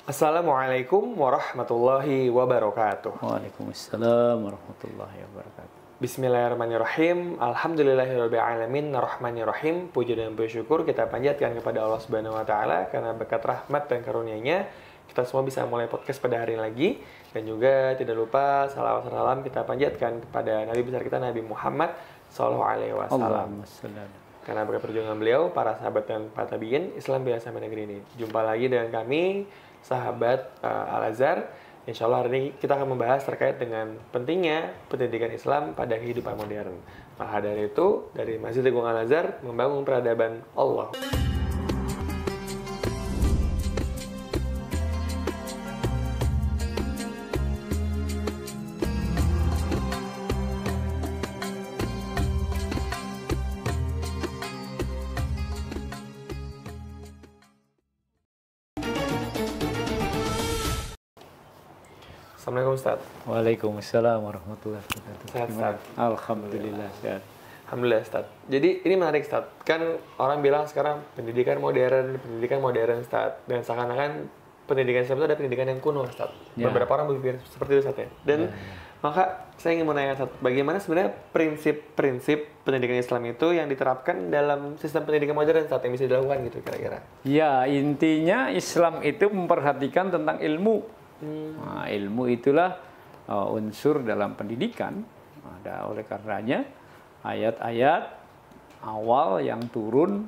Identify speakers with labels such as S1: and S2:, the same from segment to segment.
S1: Assalamualaikum warahmatullahi wabarakatuh.
S2: Waalaikumsalam warahmatullahi wabarakatuh.
S1: Bismillahirrahmanirrahim. Alhamdulillahirrabbilalamin. Ar-Rahmanirrahim. Puji dan bersyukur kita panjatkan kepada Allah Subhanahu wa taala karena berkat rahmat dan karunia-Nya kita semua bisa mulai podcast pada hari ini lagi. Dan juga tidak lupa salawat serta salam kita panjatkan kepada Nabi besar kita Nabi Muhammad sallallahu alaihi wasallam. Karena berkat perjuangan beliau, para sahabat dan para tabiin, Islam bisa sampai negeri ini. Jumpa lagi dengan kami, sahabat Al-Azhar. Insya Allah hari ini kita akan membahas terkait dengan pentingnya pendidikan Islam pada kehidupan modern. Maka dari itu, dari Masjid Agung Al-Azhar membangun peradaban Allah. Assalamualaikum Ustaz.
S2: Waalaikumsalam warahmatullahi wabarakatuh.
S1: Sehat, Ustaz?
S2: Alhamdulillah sehat.
S1: Alhamdulillah Ustaz. Jadi ini menarik Ustaz. Kan orang bilang sekarang pendidikan modern Ustaz. Dan seakan-akan pendidikan Islam itu ada pendidikan yang kuno Ustaz.
S2: Ya.
S1: Beberapa orang berpikir seperti itu Ustaz ya. Dan maka saya ingin menanya Ustaz, bagaimana sebenarnya prinsip-prinsip pendidikan Islam itu yang diterapkan dalam sistem pendidikan modern Ustaz yang bisa dilakukan gitu kira-kira?
S2: Ya, intinya Islam itu memperhatikan tentang ilmu. Nah, ilmu itulah unsur dalam pendidikan. Oleh karenanya ayat-ayat awal yang turun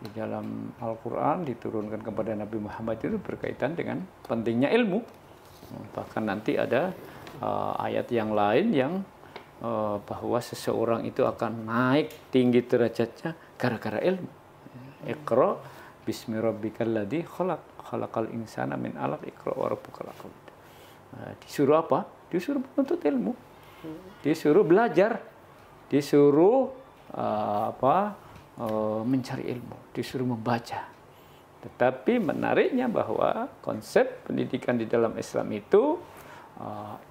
S2: di dalam Al-Quran diturunkan kepada Nabi Muhammad itu berkaitan dengan pentingnya ilmu. Bahkan nanti ada ayat yang lain yang bahwa seseorang itu akan naik tinggi derajatnya gara-gara ilmu. Iqra bismi rabbikal ladzi khalaqal insana min 'alaq, iqra wa rabbukal akram. Disuruh apa? Disuruh menuntut ilmu. Disuruh belajar. Disuruh mencari ilmu, disuruh membaca. Tetapi menariknya bahwa konsep pendidikan di dalam Islam itu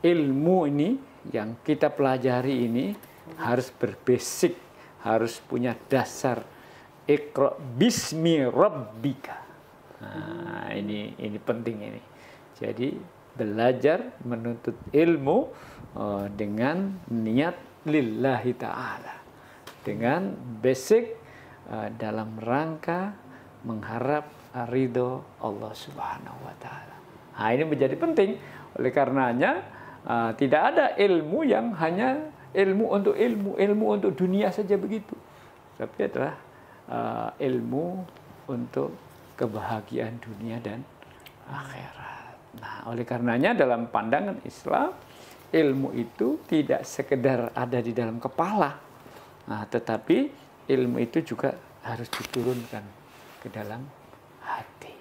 S2: ilmu ini yang kita pelajari ini harus berbasic, harus punya dasar. Iqra bismi rabbika. Nah, ini penting ini. Jadi belajar menuntut ilmu dengan niat lillahi ta'ala. Dengan basic dalam rangka mengharap ridho Allah Subhanahu wa taala. Nah, ini menjadi penting. Oleh karenanya tidak ada ilmu yang hanya ilmu untuk dunia saja begitu. Tapi adalah ilmu untuk kebahagiaan dunia dan akhirat. Nah, oleh karenanya dalam pandangan Islam, ilmu itu tidak sekedar ada di dalam kepala, tetapi ilmu itu juga harus diturunkan ke dalam hati.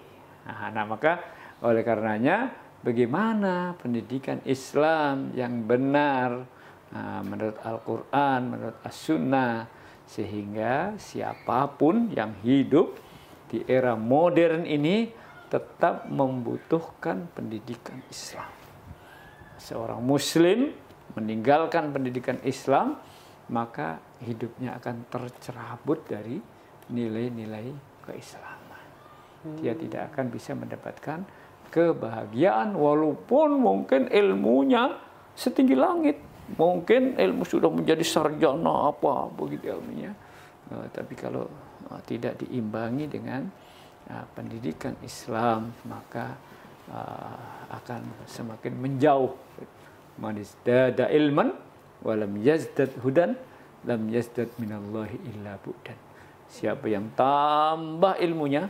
S2: Nah, maka oleh karenanya bagaimana pendidikan Islam yang benar menurut Al-Quran, menurut As-Sunnah, sehingga siapapun yang hidup di era modern ini tetap membutuhkan pendidikan Islam. Seorang Muslim meninggalkan pendidikan Islam, maka hidupnya akan tercerabut dari nilai-nilai keislaman. Dia tidak akan bisa mendapatkan kebahagiaan walaupun mungkin ilmunya setinggi langit. Mungkin ilmu sudah menjadi sarjana apa begitu ilmunya. Tapi kalau tidak diimbangi dengan pendidikan Islam, maka akan semakin menjauh. Man izdada ilman wa lam yazdad hudan lam yazdad minallahi illa bu'dan. Siapa yang tambah ilmunya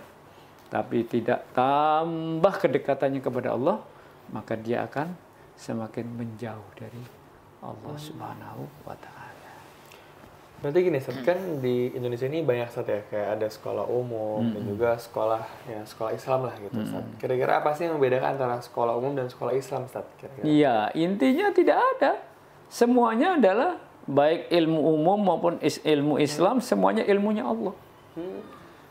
S2: tapi tidak tambah kedekatannya kepada Allah, maka dia akan semakin menjauh dari Allah Subhanahu wa taala.
S1: Berarti gini, Ustaz, kan di Indonesia ini banyak Ustaz ya, kayak ada sekolah umum dan juga sekolah Islam lah gitu Ustaz. Kira-kira apa sih yang membedakan antara sekolah umum dan sekolah Islam Ustaz?
S2: Iya, intinya tidak ada. Semuanya adalah baik ilmu umum maupun ilmu Islam, semuanya ilmunya Allah.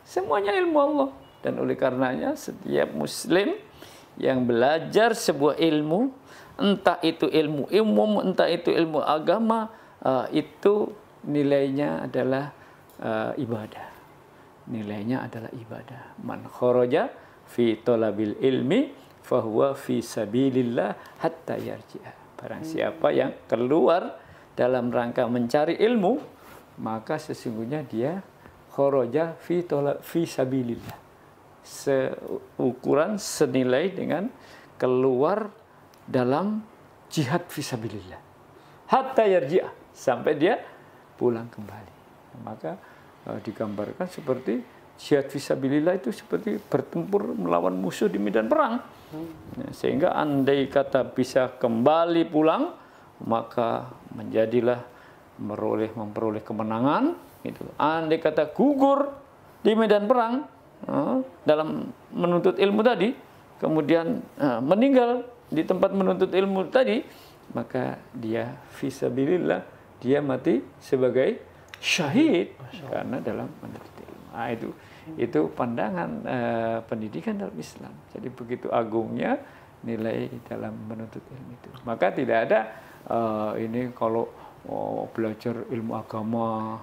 S2: Semuanya ilmu Allah. Dan oleh karenanya setiap Muslim yang belajar sebuah ilmu, entah itu ilmu umum, entah itu ilmu agama, itu nilainya adalah ibadah. Nilainya adalah ibadah. Man kharaja fi talabil ilmi fahuwa fi sabilillah hatta yarji'a. Barang siapa yang keluar dalam rangka mencari ilmu, maka sesungguhnya dia kharaja fi sabilillah. Seukuran senilai dengan keluar dalam jihad fi sabilillah. Hatta yarji'a, sampai dia pulang kembali. Maka digambarkan seperti jihad fisabilillah itu seperti bertempur melawan musuh di medan perang. Sehingga andai kata bisa kembali pulang, maka menjadilah memperoleh kemenangan. Gitu. Andai kata gugur di medan perang dalam menuntut ilmu tadi, kemudian meninggal di tempat menuntut ilmu tadi, maka dia fisabilillah, dia mati sebagai syahid karena dalam menuntut ilmu. Nah, itu pandangan pendidikan dalam Islam. Jadi begitu agungnya nilai dalam menuntut ilmu itu. Maka tidak ada ini kalau belajar ilmu agama,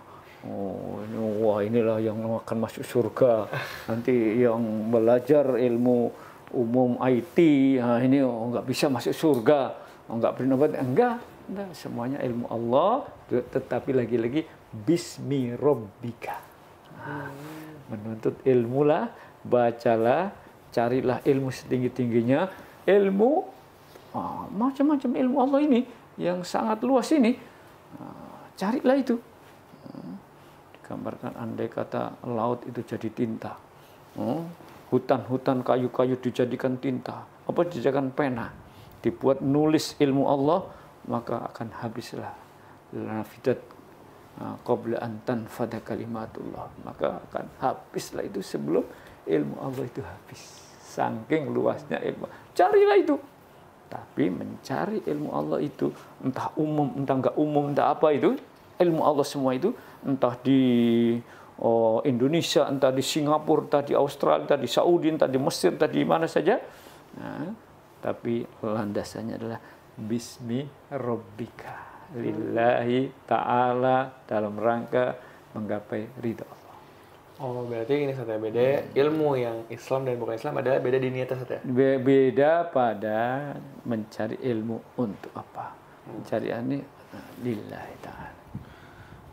S2: inilah yang akan masuk surga. Nanti yang belajar ilmu umum IT, ini nggak bisa masuk surga, nggak bernobat, enggak, semuanya ilmu Allah, tetapi lagi-lagi bismi rabbika. Menuntut ilmu lah, bacalah, carilah ilmu setinggi-tingginya, ilmu macam-macam ilmu Allah ini yang sangat luas ini, carilah itu. Digambarkan andai kata laut itu jadi tinta, hutan-hutan kayu-kayu dijadikan tinta, apa dijadikan pena, dibuat nulis ilmu Allah, maka akan habislah nafidat qabla an tanfada kalimatullah, maka akan habislah itu sebelum ilmu Allah itu habis. Saking luasnya ilmu, carilah itu. Tapi mencari ilmu Allah itu entah umum, entah enggak umum, entah apa itu, ilmu Allah semua itu, entah di Indonesia, entah di Singapura, entah di Australia, entah di Saudi, entah di Mesir, entah di mana saja. Nah, tapi landasannya adalah bismi rabbika, lillahi ta'ala, dalam rangka menggapai ridha Allah.
S1: Oh, berarti ini satu beda ilmu yang Islam dan bukan Islam adalah beda di niatnya satu ya?
S2: Beda pada mencari ilmu untuk apa? Mencari ini lillahi ta'ala.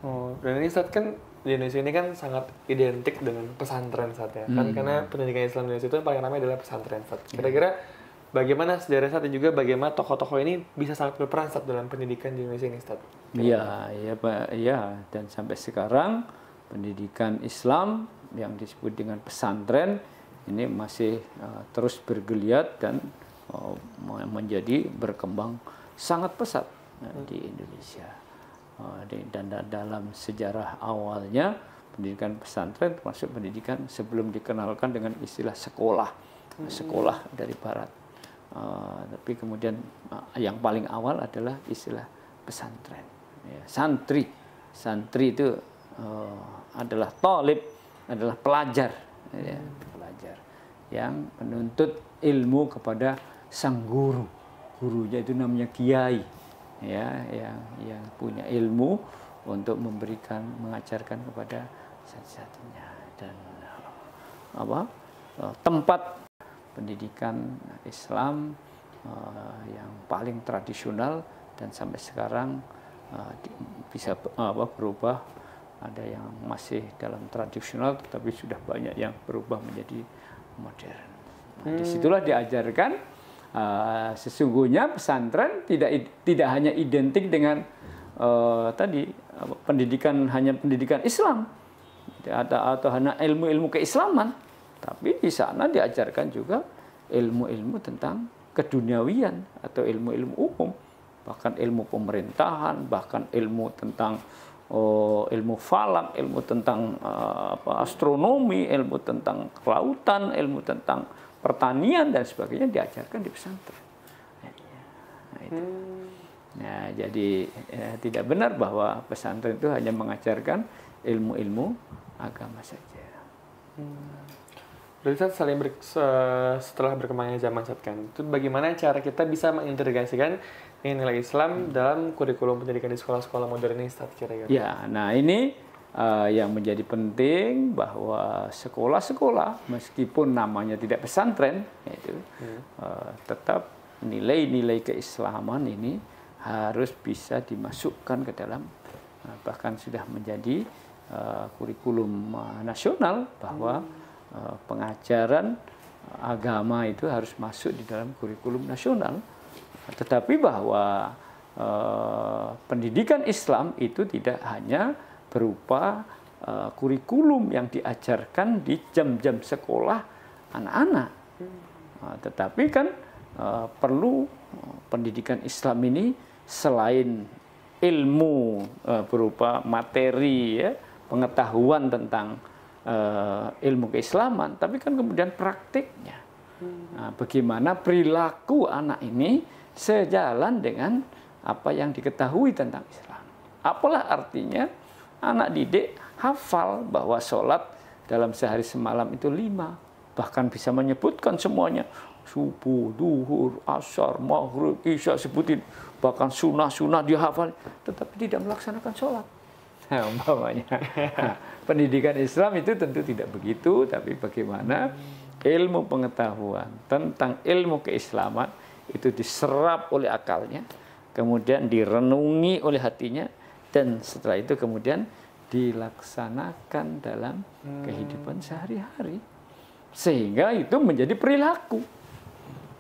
S1: Oh, dan ini Ustaz kan di Indonesia ini kan sangat identik dengan pesantren Ustaz ya. Kan karena pendidikan Islam di Indonesia itu yang paling ramai adalah pesantren Ustaz. Kira-kira bagaimana sejarah Ustaz dan juga bagaimana tokoh-tokoh ini bisa sangat berperan Ustaz dalam pendidikan di Indonesia ini Ustaz?
S2: Iya, Pak. Iya, dan sampai sekarang pendidikan Islam yang disebut dengan pesantren ini masih terus bergeliat dan menjadi berkembang sangat pesat di Indonesia. Dan dalam sejarah awalnya pendidikan pesantren termasuk pendidikan sebelum dikenalkan dengan istilah sekolah dari Barat. Tapi kemudian yang paling awal adalah istilah pesantren. Ya, santri itu adalah talib, adalah pelajar, ya, pelajar yang menuntut ilmu kepada sang guru. Gurunya itu namanya kiai, ya, yang punya ilmu untuk mengajarkan kepada satu-satunya. Dan tempat pendidikan Islam yang paling tradisional dan sampai sekarang bisa berubah. Ada yang masih dalam tradisional, tetapi sudah banyak yang berubah menjadi modern. Disitulah diajarkan sesungguhnya pesantren tidak hanya identik dengan pendidikan Islam atau hanya ilmu-ilmu keislaman, tapi di sana diajarkan juga ilmu-ilmu tentang keduniawian atau ilmu-ilmu umum, bahkan ilmu pemerintahan, bahkan ilmu tentang ilmu falak, ilmu tentang astronomi, ilmu tentang kelautan, ilmu tentang pertanian dan sebagainya diajarkan di pesantren. Nah, itu. Nah, jadi tidak benar bahwa pesantren itu hanya mengajarkan ilmu-ilmu agama saja.
S1: Berarti setelah berkembangnya zaman saat kan, itu bagaimana cara kita bisa mengintegrasikan nilai Islam dalam kurikulum pendidikan di sekolah-sekolah modern ini, Ustaz, kira-kira?
S2: Ya, nah ini yang menjadi penting bahwa sekolah-sekolah meskipun namanya tidak pesantren itu tetap nilai-nilai keislaman ini harus bisa dimasukkan ke dalam bahkan sudah menjadi kurikulum nasional bahwa pengajaran agama itu harus masuk di dalam kurikulum nasional. Tetapi bahwa pendidikan Islam itu tidak hanya berupa kurikulum yang diajarkan di jam-jam sekolah anak-anak, tetapi kan perlu pendidikan Islam ini selain ilmu berupa materi ya, pengetahuan tentang ilmu keislaman, tapi kan kemudian praktiknya. Nah, bagaimana perilaku anak ini sejalan dengan apa yang diketahui tentang Islam. Apalah artinya anak didik hafal bahwa sholat dalam sehari semalam itu 5, bahkan bisa menyebutkan semuanya, subuh, duhur, asar, maghrib, isya, sebutin, bahkan sunnah-sunnah dia hafal, tetapi tidak melaksanakan sholat. Nah, umpamanya. Pendidikan Islam itu tentu tidak begitu, tapi bagaimana ilmu pengetahuan tentang ilmu keislaman itu diserap oleh akalnya, kemudian direnungi oleh hatinya, dan setelah itu kemudian dilaksanakan dalam kehidupan sehari-hari. Sehingga itu menjadi perilaku,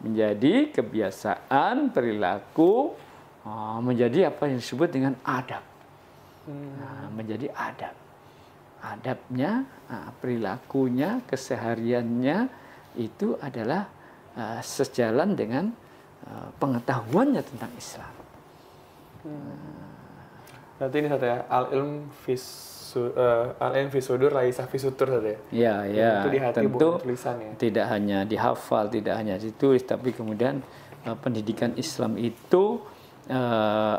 S2: menjadi kebiasaan, perilaku, menjadi apa yang disebut dengan adab. Nah, menjadi adab. Adabnya, perilakunya, kesehariannya itu adalah sejalan dengan pengetahuannya tentang Islam.
S1: Berarti ini satu ya, al-ilm fi sudur laisa fi sutur satu ya.
S2: Ya, ya.
S1: Itu di hati
S2: tentu
S1: bukan tulisan ya.
S2: tidak hanya dihafal, tidak hanya ditulis, tapi kemudian pendidikan Islam itu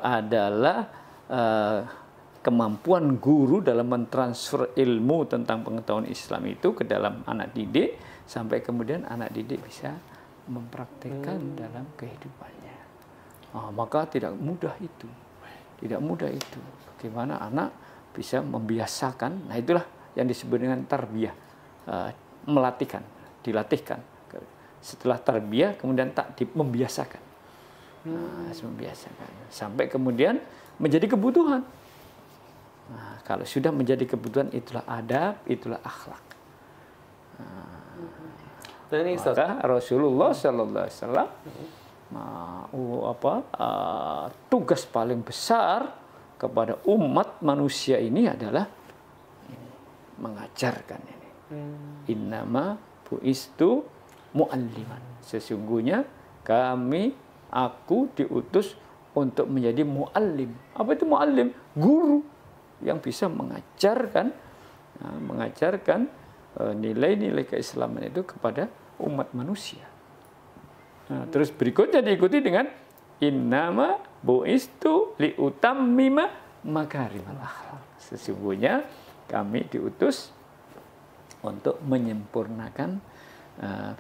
S2: adalah kemampuan guru dalam mentransfer ilmu tentang pengetahuan Islam itu ke dalam anak didik, sampai kemudian anak didik bisa mempraktekkan dalam kehidupannya. Maka tidak mudah itu. Tidak mudah itu. Bagaimana anak bisa membiasakan, nah itulah yang disebut dengan tarbiyah, melatihkan, dilatihkan. Setelah tarbiyah kemudian takdib, membiasakan. Membiasakan. Sampai kemudian menjadi kebutuhan. Nah, kalau sudah menjadi kebutuhan, itulah adab, itulah akhlak.
S1: Dan ini
S2: maka Rasulullah Sallallahu Alaihi Wasallam tugas paling besar kepada umat manusia ini adalah mengajarkan ini. Innama buistu mualliman. Sesungguhnya aku diutus untuk menjadi muallim. Apa itu muallim? Guru yang bisa mengajarkan nilai-nilai keislaman itu kepada umat manusia. Nah, terus berikutnya diikuti dengan innama buistu liutammima makarimal akhlak. Sesungguhnya kami diutus untuk menyempurnakan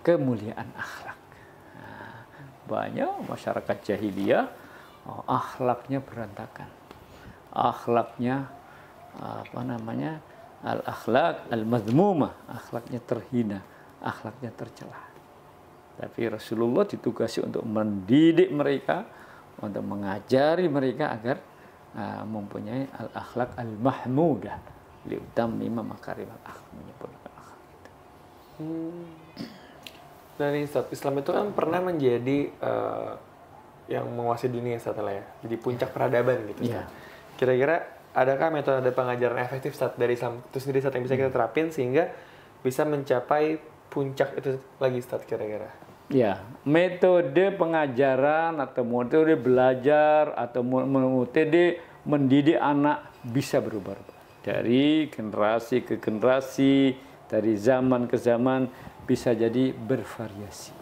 S2: kemuliaan akhlak. Banyak masyarakat jahiliyah akhlaknya berantakan. Akhlaknya al-akhlak al-madhmumah, akhlaknya terhina, akhlaknya tercela. Tapi Rasulullah ditugasi untuk mendidik mereka, untuk mengajari mereka agar mempunyai al-akhlak al-mahmudah, liutammima makarimul akhlak, menyempurnakan akhlak itu.
S1: Dan Islam itu kan pernah menjadi yang menguasai dunia setelah ya, jadi puncak peradaban gitu.
S2: Yeah.
S1: Kira-kira adakah metode pengajaran efektif dari Islam itu sendiri yang bisa kita terapin sehingga bisa mencapai puncak itu lagi kira-kira?
S2: Ya, metode pengajaran atau metode belajar atau metode mendidik anak bisa berubah-ubah. Dari generasi ke generasi, dari zaman ke zaman bisa jadi bervariasi.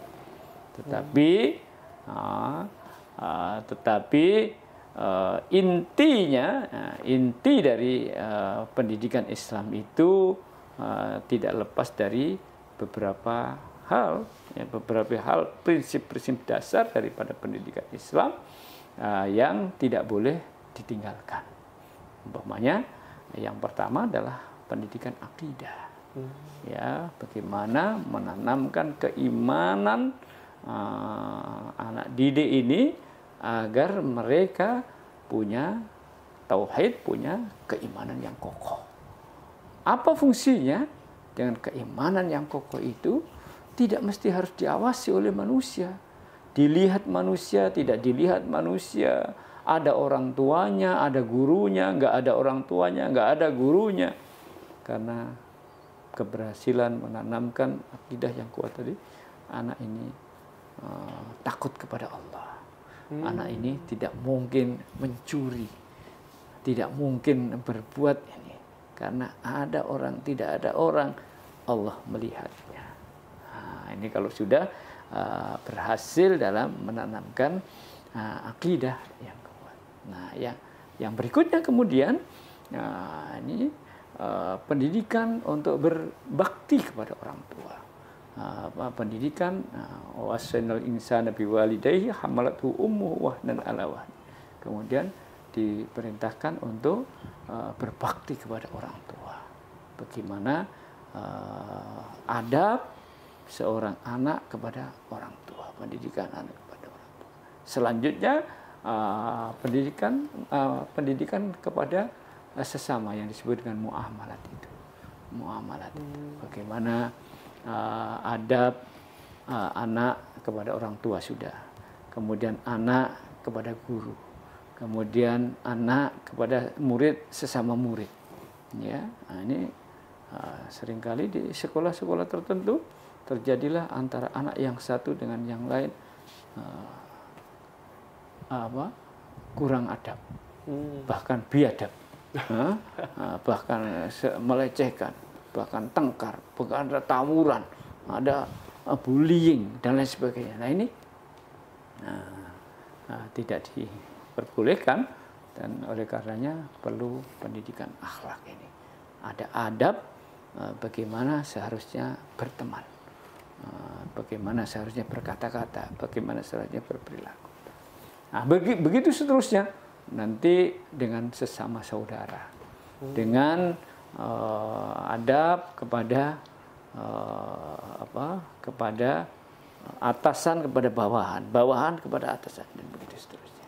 S2: Tetapi inti dari pendidikan Islam itu tidak lepas dari beberapa hal, prinsip-prinsip dasar daripada pendidikan Islam yang tidak boleh ditinggalkan. Umpamanya Yang pertama adalah pendidikan akidah. Ya, bagaimana menanamkan keimanan anak didik ini agar mereka punya tauhid, punya keimanan yang kokoh. Apa fungsinya? Dengan keimanan yang kokoh itu tidak mesti harus diawasi oleh manusia. Dilihat manusia, tidak dilihat manusia. Ada orang tuanya, ada gurunya, nggak ada orang tuanya, nggak ada gurunya. Karena keberhasilan menanamkan akidah yang kuat tadi, anak ini takut kepada Allah. Anak ini tidak mungkin mencuri, tidak mungkin berbuat ini. Karena ada orang, tidak ada orang, Allah melihatnya. Nah, ini kalau sudah berhasil dalam menanamkan akidah yang kuat. Nah, yang berikutnya kemudian ini pendidikan untuk berbakti kepada orang tua. Pendidikan wasainal insana biwalidayhi hamalathu ummuhu wahnan ala wahn. Kemudian diperintahkan untuk berbakti kepada orang tua. Bagaimana adab seorang anak kepada orang tua, pendidikan anak kepada orang tua. Selanjutnya pendidikan kepada sesama yang disebut dengan muamalat itu. Muamalat itu. Bagaimana adab anak kepada orang tua sudah. Kemudian anak kepada guru. Kemudian anak kepada murid sesama murid. Ya, nah ini seringkali di sekolah-sekolah tertentu terjadilah antara anak yang satu dengan yang lain kurang adab, bahkan biadab. Bahkan melecehkan, bahkan tengkar, bahkan ada tawuran, ada bullying dan lain sebagainya. Nah ini tidak diperbolehkan dan oleh karenanya perlu pendidikan akhlak ini. Ada adab bagaimana seharusnya berteman, bagaimana seharusnya berkata-kata, bagaimana seharusnya berperilaku. Nah, begitu seterusnya. Nanti dengan sesama saudara, dengan adab kepada kepada atasan kepada bawahan, bawahan kepada atasan dan begitu seterusnya.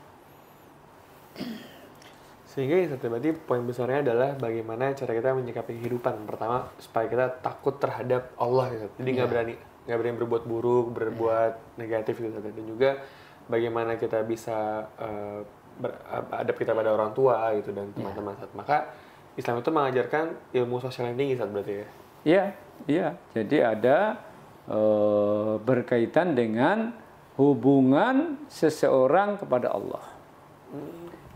S1: Sehingga berarti poin besarnya adalah bagaimana cara kita menyikapi kehidupan. Pertama, supaya kita takut terhadap Allah gitu. Jadi nggak berani berbuat buruk, berbuat negatif gitu. Dan juga bagaimana kita bisa adab kita pada orang tua gitu dan teman-teman. Maka Islam itu mengajarkan ilmu sosial yang tinggi berarti ya?
S2: Iya. Jadi ada berkaitan dengan hubungan seseorang kepada Allah.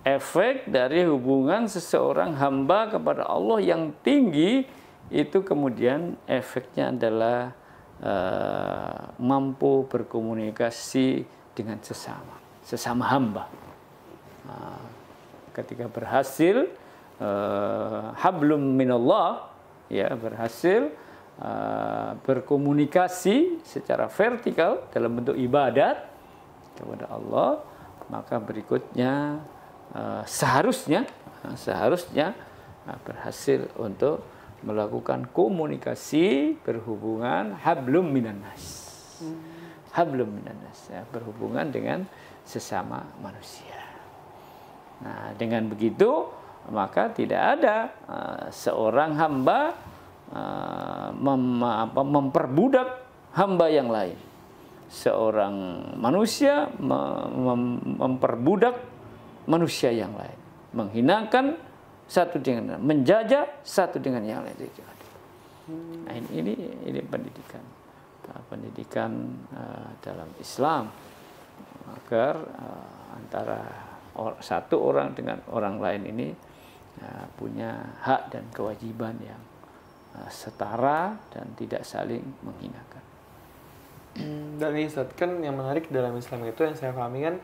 S2: Efek dari hubungan seseorang hamba kepada Allah yang tinggi itu kemudian efeknya adalah mampu berkomunikasi dengan sesama hamba. Ketika berhasil hablum minallah, ya, berhasil berkomunikasi secara vertikal dalam bentuk ibadat kepada Allah, maka berikutnya seharusnya berhasil untuk melakukan komunikasi berhubungan hablum minannas. Hablum minannas, ya, berhubungan dengan sesama manusia. Nah, dengan begitu maka tidak ada seorang hamba memperbudak hamba yang lain. Seorang manusia memperbudak manusia yang lain, menghinakan satu dengan menjajah satu dengan yang lain. Nah, ini pendidikan dalam Islam agar antara satu orang dengan orang lain ini punya hak dan kewajiban yang setara dan tidak saling menghinakan.
S1: Dan ini Ustaz, kan yang menarik dalam Islam itu yang saya pahami kan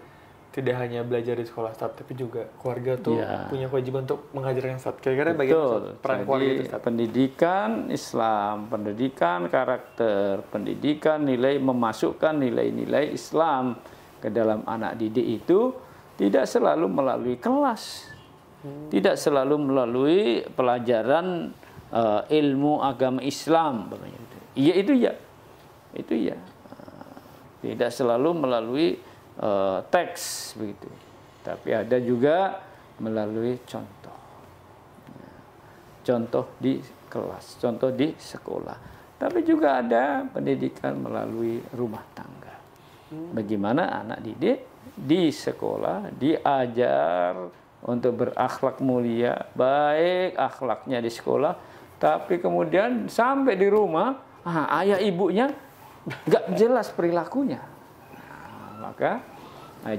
S1: tidak hanya belajar di sekolah Ustaz, tapi juga keluarga tuh punya kewajiban untuk mengajarkan Ustaz. Kira-kira bagaimana peran keluarga itu Ustaz? Pendidikan
S2: Islam, pendidikan karakter, pendidikan nilai, memasukkan nilai-nilai Islam ke dalam anak didik itu tidak selalu melalui kelas. Tidak selalu melalui pelajaran ilmu agama Islam. Iya itu ya. Itu ya. Tidak selalu melalui teks begitu. Tapi ada juga melalui contoh. Contoh di kelas, contoh di sekolah. Tapi juga ada pendidikan melalui rumah tangga. Bagaimana anak didik di sekolah diajar untuk berakhlak mulia, baik akhlaknya di sekolah, tapi kemudian sampai di rumah, ayah ibunya nggak jelas perilakunya. Maka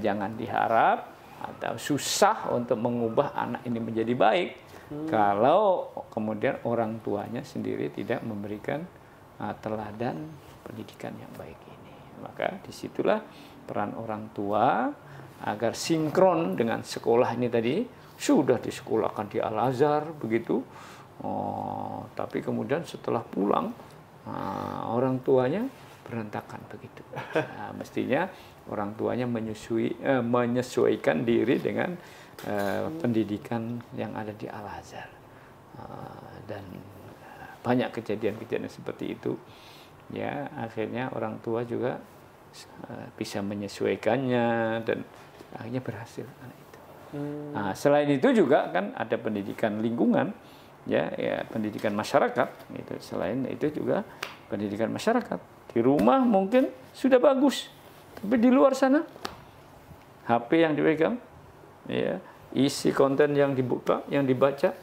S2: jangan diharap atau susah untuk mengubah anak ini menjadi baik kalau kemudian orang tuanya sendiri tidak memberikan teladan pendidikan yang baik ini. Maka disitulah peran orang tua agar sinkron dengan sekolah ini tadi. Sudah disekolahkan di Al-Azhar begitu, tapi kemudian setelah pulang orang tuanya berantakan begitu. Mestinya orang tuanya menyesuaikan diri dengan pendidikan yang ada di Al-Azhar. Dan banyak kejadian-kejadian seperti itu. Ya, akhirnya orang tua juga bisa menyesuaikannya dan akhirnya berhasil anak itu. Nah, selain itu juga kan ada pendidikan lingkungan, ya pendidikan masyarakat. Itu selain itu juga pendidikan masyarakat. Di rumah mungkin sudah bagus, tapi di luar sana HP yang dipegang, ya isi konten yang dibuka, yang dibaca,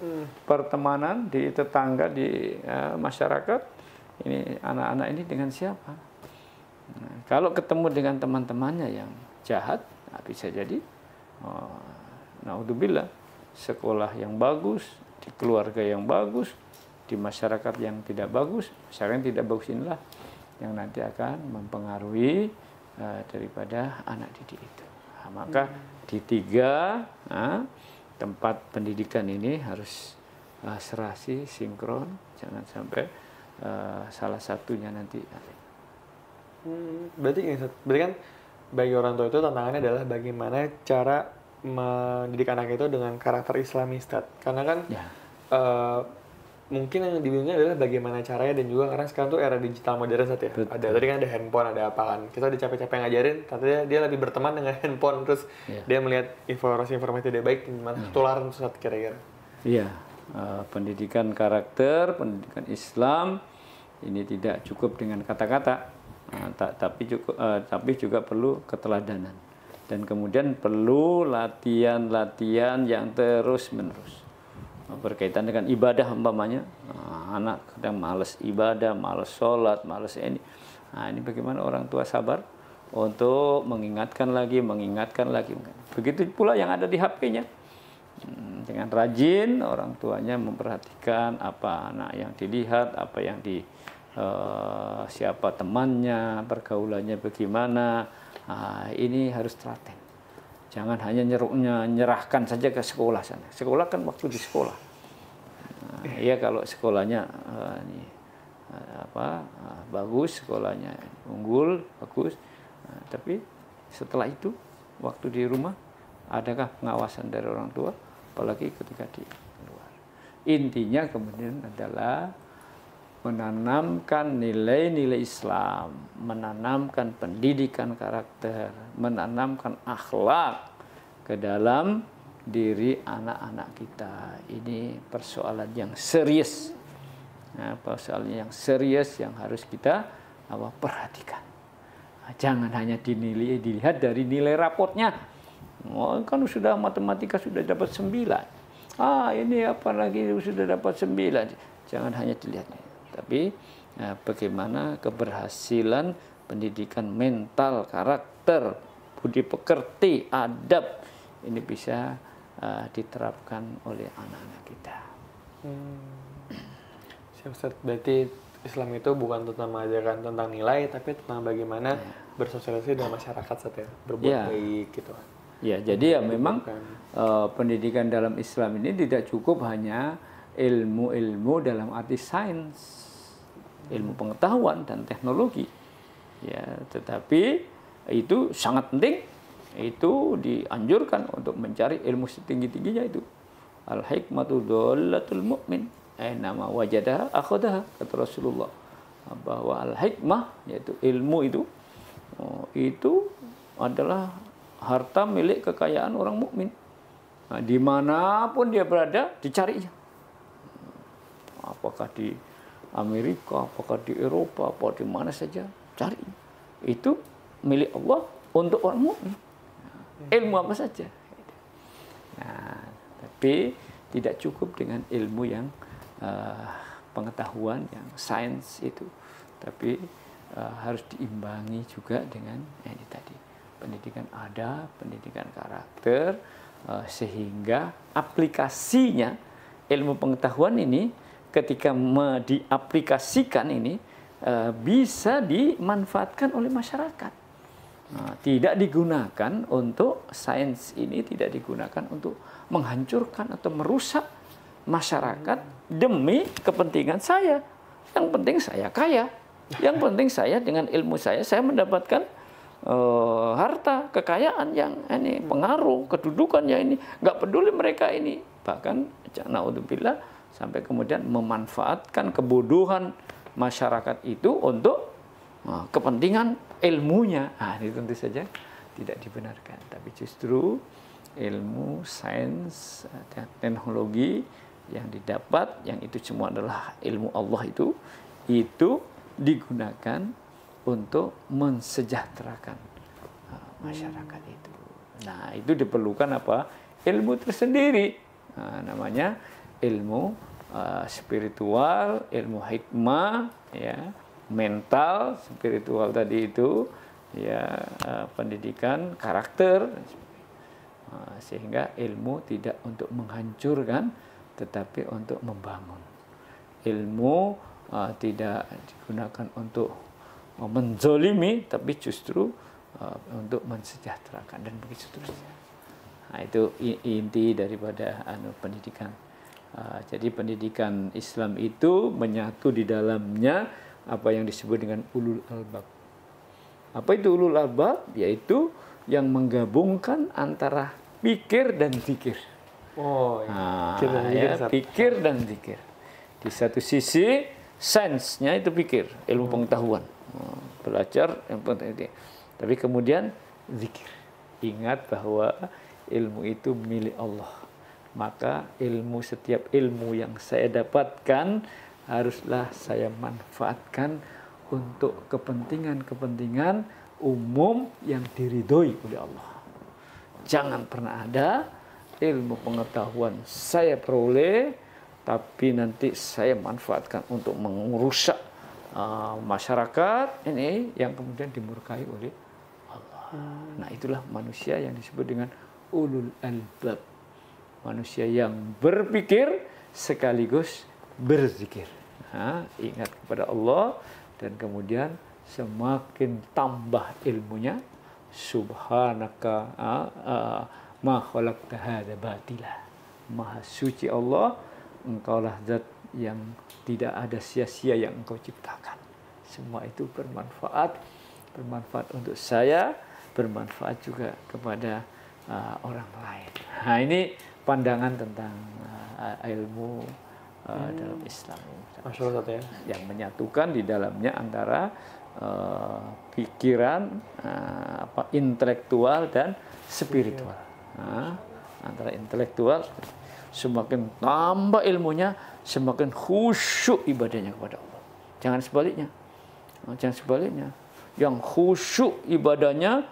S2: pertemanan di tetangga, di masyarakat, ini anak-anak ini dengan siapa? Nah, kalau ketemu dengan teman-temannya yang jahat, bisa jadi naudzubillah, sekolah yang bagus, di keluarga yang bagus, di masyarakat yang tidak bagus, masyarakat yang tidak bagus inilah yang nanti akan mempengaruhi daripada anak didik itu. Nah, maka di tiga tempat pendidikan ini harus serasi, sinkron, jangan sampai salah satunya nanti.
S1: Berarti kan bagi orang tua itu tantangannya adalah bagaimana cara mendidik anak itu dengan karakter Islami, Ustaz. Karena kan mungkin yang dibingungnya adalah bagaimana caranya, dan juga karena sekarang tuh era digital modern, Ustaz ya. Ada tadi kan ada handphone, ada apa kan. Kita udah capek-capek ngajarin, katanya dia lebih berteman dengan handphone, terus dia melihat informasi tidak baik, gimana ketularan, Ustaz, kira-kira.
S2: Iya, pendidikan karakter, pendidikan Islam ini tidak cukup dengan kata-kata. Tapi juga perlu keteladanan, dan kemudian perlu latihan yang terus-menerus berkaitan dengan ibadah. Umpamanya anak kadang malas ibadah, malas sholat, malas ini. Nah, ini bagaimana orang tua sabar untuk mengingatkan lagi. Begitu pula yang ada di HP-nya. Dengan rajin orang tuanya memperhatikan apa anak yang dilihat, apa yang siapa temannya, pergaulannya bagaimana. Ini harus telaten. Jangan hanya nyerahkan saja ke sekolah sana. Sekolah kan waktu di sekolah. Iya, kalau sekolahnya bagus, sekolahnya unggul, bagus. Tapi setelah itu waktu di rumah adakah pengawasan dari orang tua, apalagi ketika di luar. Intinya kemudian adalah menanamkan nilai-nilai Islam, menanamkan pendidikan karakter, menanamkan akhlak ke dalam diri anak-anak kita. Ini persoalan yang serius. Nah, persoalan yang serius yang harus kita perhatikan. Jangan hanya dilihat dari nilai rapotnya. Kan sudah matematika sudah dapat 9. Ini apa lagi sudah dapat 9. Jangan hanya dilihatnya. Tapi bagaimana keberhasilan pendidikan mental, karakter, budi pekerti, adab ini bisa diterapkan oleh anak-anak kita.
S1: Ustaz, berarti Islam itu bukan tentang mengajarkan tentang nilai, tapi tentang bagaimana bersosialisasi dengan masyarakat, Ustaz ya, berbuat baik gitu.
S2: Ya, jadi memang pendidikan dalam Islam ini tidak cukup hanya ilmu-ilmu dalam arti sains, ilmu pengetahuan dan teknologi, ya, tetapi itu sangat penting. Itu dianjurkan untuk mencari ilmu setinggi-tingginya itu, Al-hikmatu dhallatul mu'min. Nama wajadaha akhadaha, kata Rasulullah. Bahwa al-hikmah, yaitu ilmu itu adalah harta milik kekayaan orang mukmin. Nah, dimanapun dia berada, dicarinya. Apakah di Amerika, apakah di Eropa, apakah di mana saja, cari. Itu milik Allah untuk orang mukmin. Ilmu apa saja. Nah, tapi tidak cukup dengan ilmu yang pengetahuan, yang sains itu. Tapi harus diimbangi juga dengan ini tadi, pendidikan adab, pendidikan karakter, sehingga aplikasinya ilmu pengetahuan ini ketika diaplikasikan ini bisa dimanfaatkan oleh masyarakat. Tidak digunakan untuk sains ini, tidak digunakan untuk menghancurkan atau merusak masyarakat demi kepentingan saya. Yang penting saya kaya. Yang penting saya dengan ilmu saya mendapatkan harta, kekayaan yang ini, pengaruh, kedudukan yang ini. Nggak peduli mereka ini. Bahkan, na'udzubillah, sampai kemudian memanfaatkan kebodohan masyarakat itu untuk kepentingan ilmunya. Ini tentu saja tidak dibenarkan. Tapi justru ilmu, sains, teknologi yang didapat, yang itu semua adalah ilmu Allah itu digunakan untuk mensejahterakan masyarakat itu. Nah, itu diperlukan apa? Ilmu tersendiri. Namanya ilmu spiritual, ilmu hikmah, ya, mental, spiritual tadi itu, ya, pendidikan karakter, sehingga ilmu tidak untuk menghancurkan, tetapi untuk membangun. Ilmu tidak digunakan untuk menzolimi, tapi justru untuk mensejahterakan, dan begitu seterusnya. Nah, itu inti daripada pendidikan. Jadi pendidikan Islam itu menyatu di dalamnya apa yang disebut dengan ulul albab. Apa itu ulul albab? Yaitu yang menggabungkan antara pikir dan zikir. Pikir dan zikir. Di satu sisi sainsnya itu pikir, ilmu pengetahuan, belajar yang penting. Tapi kemudian zikir. Ingat bahwa ilmu itu milik Allah. Maka setiap ilmu yang saya dapatkan haruslah saya manfaatkan untuk kepentingan-kepentingan umum yang diridhoi oleh Allah. Jangan pernah ada ilmu pengetahuan saya peroleh, tapi nanti saya manfaatkan untuk merusak masyarakat ini yang kemudian dimurkai oleh Allah. Nah, itulah manusia yang disebut dengan ulul albab. Manusia yang berpikir sekaligus berzikir. Ingat kepada Allah, dan kemudian semakin tambah ilmunya. Subhanaka ma khalaqta hadza batila. Maha suci Allah, engkaulah zat yang tidak ada sia-sia yang engkau ciptakan. Semua itu bermanfaat untuk saya, bermanfaat juga kepada orang lain. Nah, ini pandangan tentang ilmu dalam Islam.
S1: Masya Allah, ya.
S2: Yang menyatukan di dalamnya antara pikiran, intelektual dan spiritual. Antara intelektual, semakin tambah ilmunya, semakin khusyuk ibadahnya kepada Allah. Jangan sebaliknya. Yang khusyuk ibadahnya,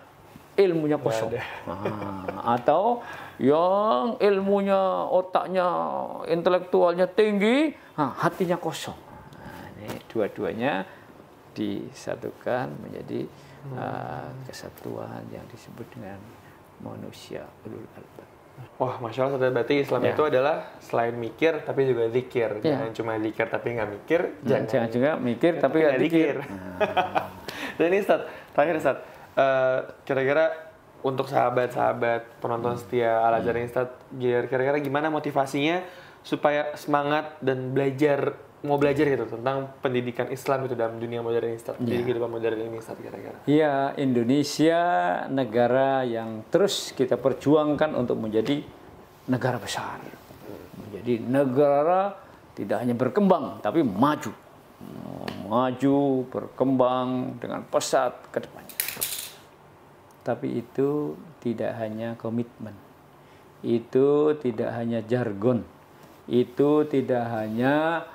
S2: ilmunya kosong. Atau yang ilmunya, otaknya, intelektualnya tinggi, hatinya kosong. Ini dua-duanya disatukan menjadi kesatuan yang disebut dengan manusia ulul albab.
S1: Wah, Masya Allah, berarti Islam itu adalah selain mikir tapi juga zikir. Jangan cuma zikir tapi nggak mikir.
S2: Jangan juga mikir tapi nggak zikir.
S1: Dan ini Ustaz, terakhir Ustaz, kira-kira untuk sahabat-sahabat penonton setia Al-Azhar ini, Ustaz, kira-kira gimana motivasinya supaya semangat dan mau belajar gitu tentang pendidikan Islam itu dalam dunia modern ini, Ustaz, di kehidupan modern ini, Ustaz, kira-kira?
S2: Iya, Indonesia negara yang terus kita perjuangkan untuk menjadi negara besar. Jadi negara tidak hanya berkembang, tapi maju. Maju, berkembang dengan pesat ke depannya. Tapi itu tidak hanya komitmen. Itu tidak hanya jargon. Itu tidak hanya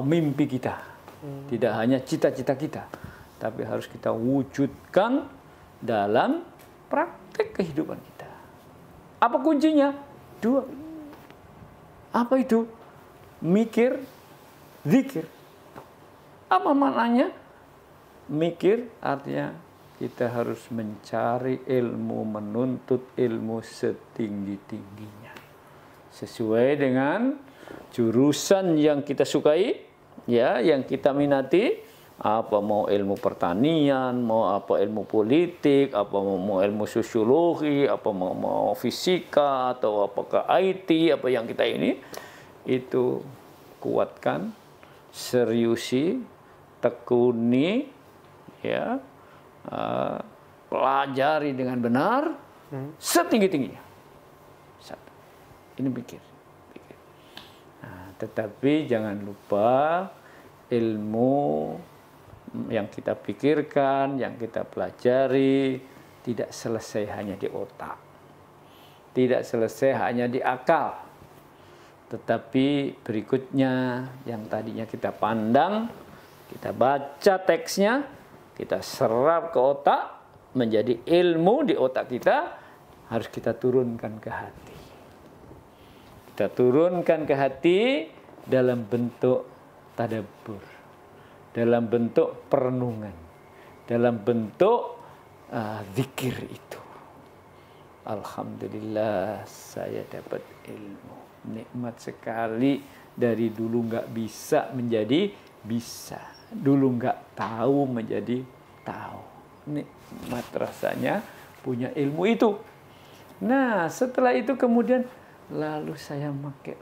S2: mimpi kita. Tidak hanya cita-cita kita. Tapi harus kita wujudkan dalam praktek kehidupan kita. Apa kuncinya? 2. Apa itu? Mikir, zikir. Apa maknanya? Mikir artinya kita harus mencari ilmu, menuntut ilmu setinggi-tingginya. Sesuai dengan jurusan yang kita sukai, ya, yang kita minati. Apa mau ilmu pertanian, mau apa ilmu politik, apa mau ilmu sosiologi, apa mau fisika, atau apakah IT, apa yang kita ini, itu kuatkan, seriusi, tekuni, ya, pelajari dengan benar, setinggi-tingginya. Satu. Ini pikir. Nah, tetapi jangan lupa ilmu yang kita pikirkan, yang kita pelajari, tidak selesai hanya di otak. Tidak selesai hanya di akal. Tetapi berikutnya yang tadinya kita pandang, kita baca teksnya, kita serap ke otak, menjadi ilmu di otak kita, harus kita turunkan ke hati. Kita turunkan ke hati dalam bentuk tadabbur, dalam bentuk perenungan, dalam bentuk zikir itu. Alhamdulillah saya dapat ilmu. Nikmat sekali, dari dulu nggak bisa menjadi bisa. Dulu nggak tahu menjadi tahu. Nikmat rasanya punya ilmu itu. Nah, setelah itu kemudian lalu saya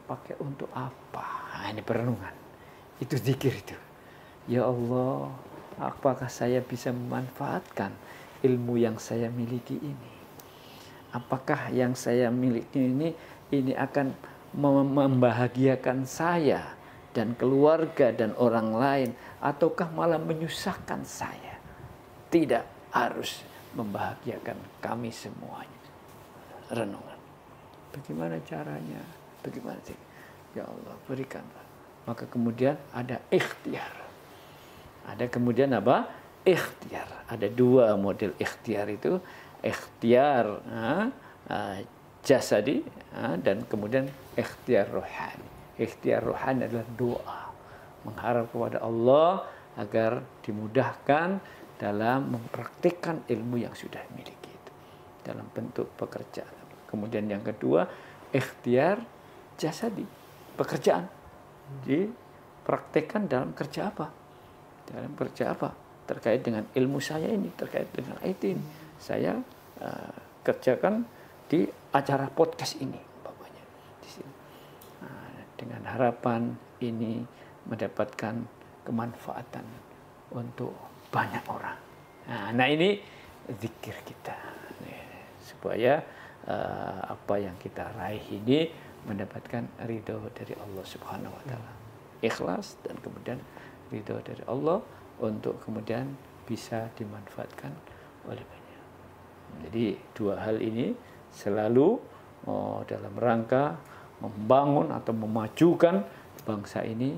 S2: pakai untuk apa? Nah, ini perenungan. Itu zikir itu. Ya Allah, apakah saya bisa memanfaatkan ilmu yang saya miliki ini? Apakah yang saya miliki ini akan membahagiakan saya dan keluarga dan orang lain, ataukah malah menyusahkan saya? Tidak, harus membahagiakan kami semuanya. Renungan. Bagaimana caranya? Bagaimana sih? Ya Allah, berikanlah. Maka kemudian ada ikhtiar. Ada kemudian apa? Ikhtiar. Ada 2 model ikhtiar itu. Ikhtiar jasadi dan kemudian ikhtiar rohani. Ikhtiar rohani adalah doa. Mengharap kepada Allah agar dimudahkan dalam mempraktikkan ilmu yang sudah miliki itu. Dalam bentuk pekerjaan. Kemudian yang kedua, ikhtiar jasadi. Pekerjaan. Dipraktikkan dalam kerja apa? Dalam kerja apa? Terkait dengan ilmu saya ini, terkait dengan IT ini. Saya kerjakan di acara podcast ini, bapaknya. Di sini. Dengan harapan ini mendapatkan kemanfaatan untuk banyak orang. Nah ini zikir kita. Supaya apa yang kita raih ini mendapatkan ridho dari Allah Subhanahu wa Ta'ala. Ikhlas dan kemudian ridho dari Allah untuk kemudian bisa dimanfaatkan oleh banyak. Jadi 2 hal ini selalu dalam rangka membangun atau memajukan bangsa ini.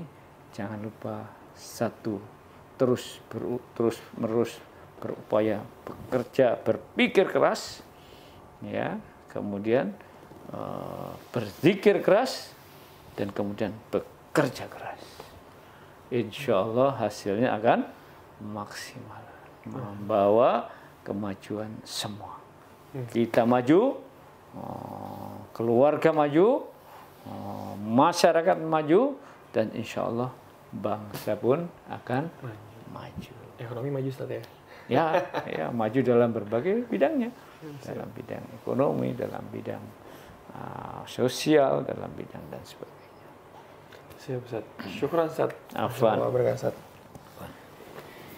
S2: Jangan lupa, 1, terus menerus berupaya bekerja, berpikir keras, ya, kemudian berzikir keras, dan kemudian bekerja keras. Insya Allah hasilnya akan maksimal, membawa kemajuan semua. Kita maju, keluarga maju, masyarakat maju, dan insya Allah bangsa pun akan maju.
S1: Ekonomi maju, Ustaz, ya?
S2: Ya, maju dalam berbagai bidangnya. Dalam bidang ekonomi, dalam bidang sosial, dalam bidang dan sebagainya.
S1: Siap, Ustaz. Syukran, Ustaz.
S2: Afwan.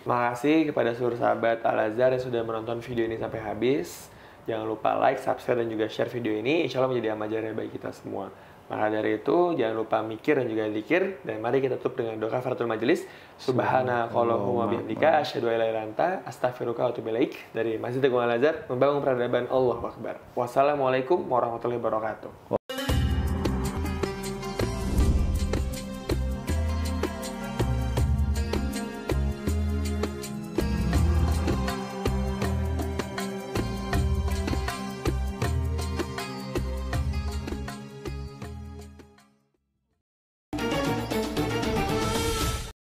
S1: Makasih kepada seluruh sahabat Al-Azhar yang sudah menonton video ini sampai habis. Jangan lupa like, subscribe, dan juga share video ini. Insya Allah menjadi amal jariah bagi kita semua. Maka dari itu jangan lupa mikir dan juga zikir, dan mari kita tutup dengan doa kafaratul majelis. Subhanakallahumma bihamdika asyhadu an la ilaha illa anta astaghfiruka wa atubu ilaik, dari Masjid Teguh Al Azhar, membangun peradaban. Allahu Akbar. Wassalamualaikum warahmatullahi wabarakatuh.